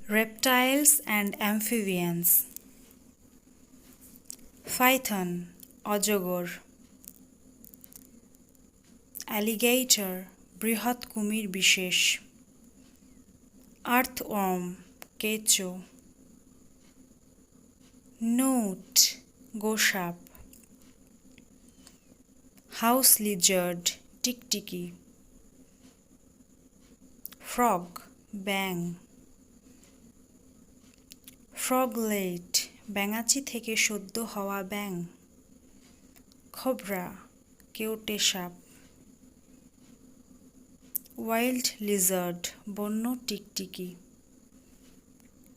reptiles and amphibians. Python অজগর, alligator বৃহৎ কুমির বিশেষ, earthworm কেঁচো, newt গোসাপ, house lizard টিকটিকি, frog ব্যাঙ, froglet ব্যাঙাচি থেকে সদ্য হওয়া ব্যাঙ, cobra কেউটে সাপ, wild lizard বন্য টিকটিকি,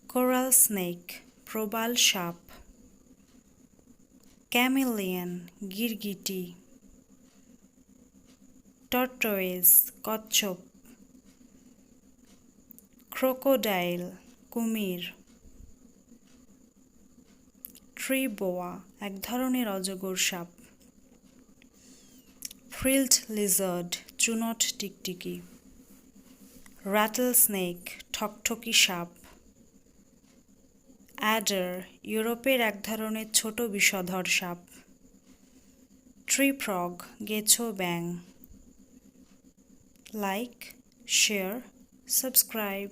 coral snake প্রবাল সাপ, chameleon গিরগিটি, tortoise কচ্ছপ, crocodile কুমির, ট্রি বোয়া এক ধরনের অজগর সাপ, frilled lizard চুনট টিকটিকি, rattlesnake ঠকঠকি সাপ, adder ইউরোপের এক ধরনের ছোট বিষধর সাপ, tree frog গেছো ব্যাঙ। Like, share, subscribe.